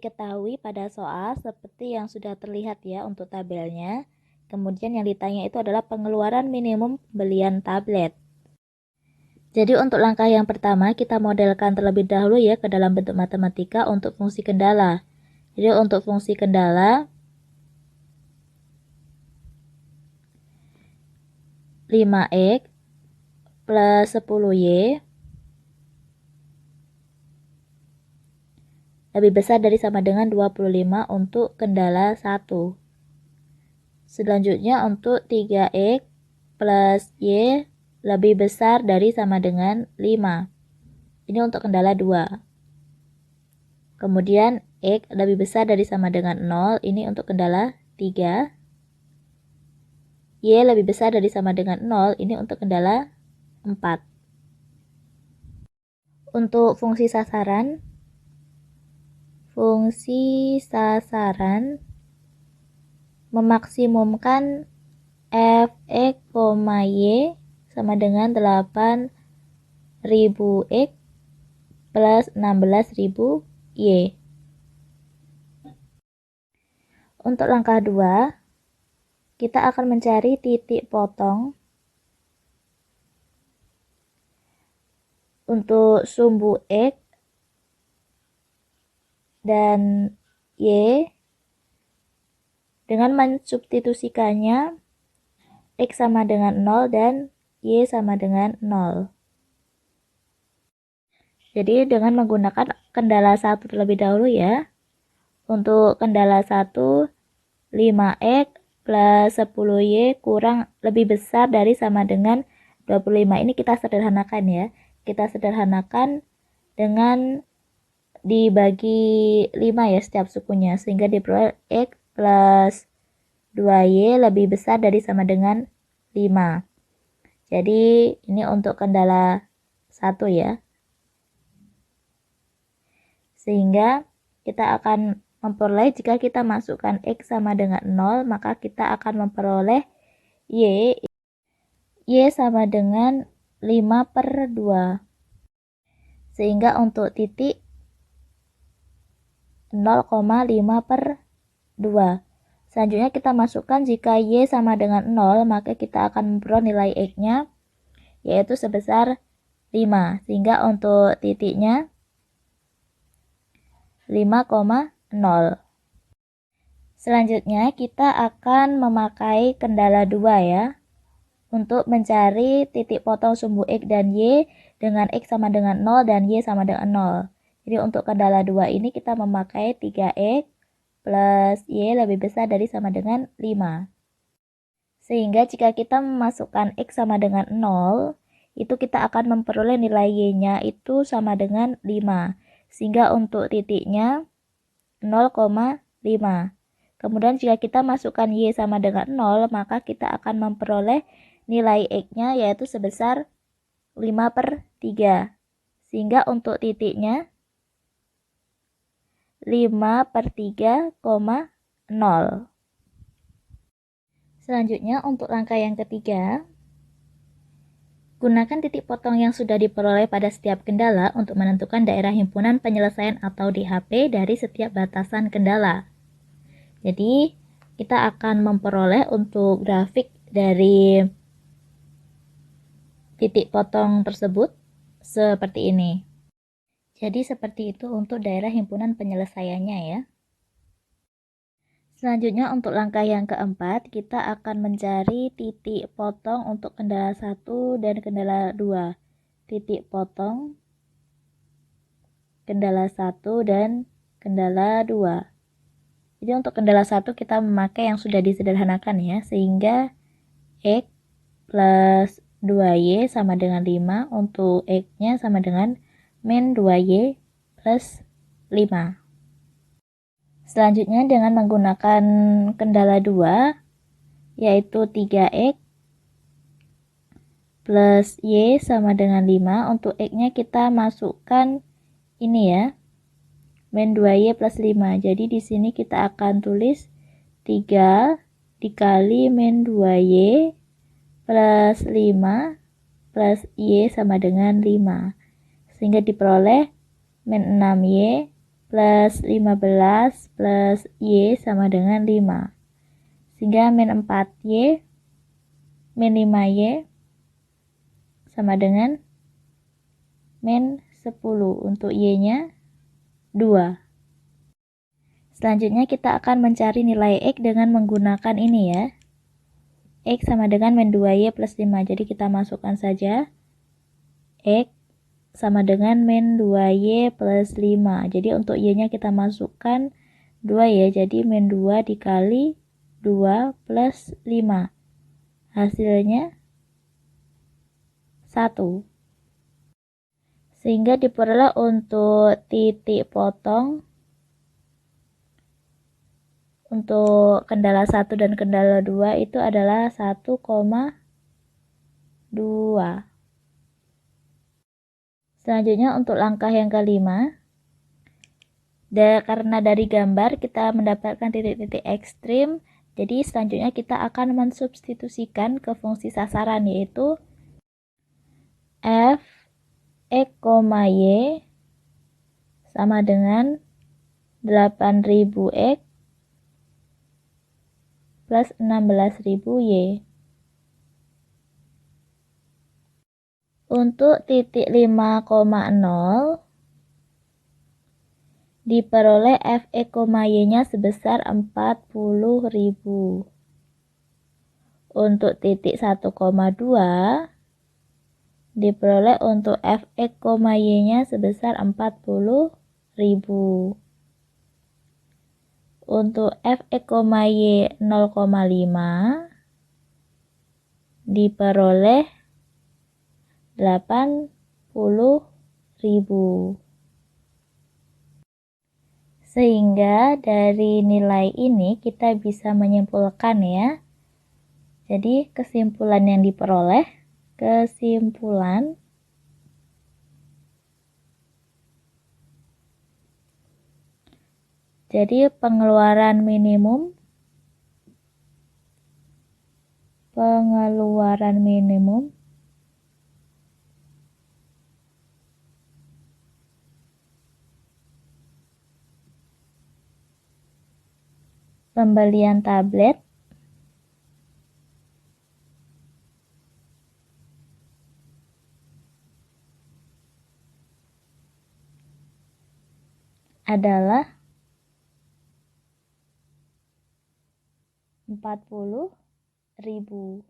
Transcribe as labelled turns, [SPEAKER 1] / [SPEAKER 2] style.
[SPEAKER 1] diketahui pada soal seperti yang sudah terlihat ya untuk tabelnya. Kemudian yang ditanya itu adalah pengeluaran minimum pembelian tablet. Jadi untuk langkah yang pertama kita modelkan terlebih dahulu ya ke dalam bentuk matematika untuk fungsi kendala. Jadi untuk fungsi kendala 5x plus 10y lebih besar dari sama dengan 25 untuk kendala 1. Selanjutnya untuk 3x plus y lebih besar dari sama dengan 5. Ini untuk kendala 2. Kemudian x lebih besar dari sama dengan 0, ini untuk kendala 3. Y lebih besar dari sama dengan 0, ini untuk kendala 4. Untuk fungsi sasaran memaksimumkan fx, y sama dengan 8.000x plus 16.000y. Untuk langkah 2, kita akan mencari titik potong untuk sumbu x dan y dengan mensubstitusikannya x sama dengan 0 dan y sama dengan 0. Jadi dengan menggunakan kendala 1 terlebih dahulu ya. Untuk kendala 1, 5x plus 10y kurang lebih besar dari sama dengan 25. Ini kita sederhanakan ya. Kita sederhanakan dengan dibagi 5 ya setiap sukunya, sehingga diperoleh x plus 2y lebih besar dari sama dengan 5. Jadi ini untuk kendala 1 ya. Sehingga kita akan memperoleh jika kita masukkan x sama dengan 0, maka kita akan memperoleh y sama dengan 5/2. Sehingga untuk titik 0,5/2. Selanjutnya kita masukkan jika y sama dengan 0, maka kita akan memperoleh nilai x-nya yaitu sebesar 5. Sehingga untuk titiknya 5,0. Selanjutnya kita akan memakai kendala 2 ya untuk mencari titik potong sumbu x dan y dengan x sama dengan 0 dan y sama dengan 0. Jadi untuk kendala 2 ini kita memakai 3x plus y lebih besar dari sama dengan 5. Sehingga jika kita memasukkan x sama dengan 0, itu kita akan memperoleh nilai y-nya itu sama dengan 5. Sehingga untuk titiknya 0,5. Kemudian jika kita masukkan y sama dengan 0, maka kita akan memperoleh nilai x-nya yaitu sebesar 5/3. Sehingga untuk titiknya 5/3,0. Selanjutnya untuk langkah yang ketiga, gunakan titik potong yang sudah diperoleh pada setiap kendala untuk menentukan daerah himpunan penyelesaian atau DHP dari setiap batasan kendala. Jadi, kita akan memperoleh untuk grafik dari titik potong tersebut seperti ini. Jadi, seperti itu untuk daerah himpunan penyelesaiannya ya. Selanjutnya untuk langkah yang keempat, kita akan mencari titik potong untuk kendala 1 dan kendala 2. Titik potong kendala 1 dan kendala 2. Jadi untuk kendala 1 kita memakai yang sudah disederhanakan ya, sehingga x plus 2y sama dengan 5, untuk x-nya sama dengan min 2y plus 5. Selanjutnya dengan menggunakan kendala 2, yaitu 3x plus y sama dengan 5. Untuk x-nya kita masukkan ini ya, min 2y plus 5. Jadi di sini kita akan tulis 3 dikali min 2y plus 5 plus y sama dengan 5. Sehingga diperoleh min 6y plus 15 plus Y sama dengan 5. Sehingga min 4Y min 5Y sama dengan min 10. Untuk Y-nya 2. Selanjutnya kita akan mencari nilai X dengan menggunakan ini ya. X sama dengan min 2Y plus 5. Jadi kita masukkan saja X sama dengan min 2Y plus 5. Jadi untuk Y-nya kita masukkan 2 ya. Jadi min 2 dikali 2 plus 5. Hasilnya 1. Sehingga diperoleh untuk titik potong untuk kendala 1 dan kendala 2 itu adalah 1,2. Selanjutnya untuk langkah yang kelima, karena dari gambar kita mendapatkan titik-titik ekstrim, jadi selanjutnya kita akan mensubstitusikan ke fungsi sasaran, yaitu f x, y sama dengan 8000x plus 16.000y. Untuk titik 5,0 diperoleh f(x), y-nya sebesar 40.000. Untuk titik 1,2 diperoleh untuk f(x), y-nya sebesar 40.000. Untuk f(x), y 0,5 diperoleh 80.000. Sehingga dari nilai ini kita bisa menyimpulkan ya. Jadi kesimpulan yang diperoleh, jadi pengeluaran minimum pembelian tablet adalah 40.000.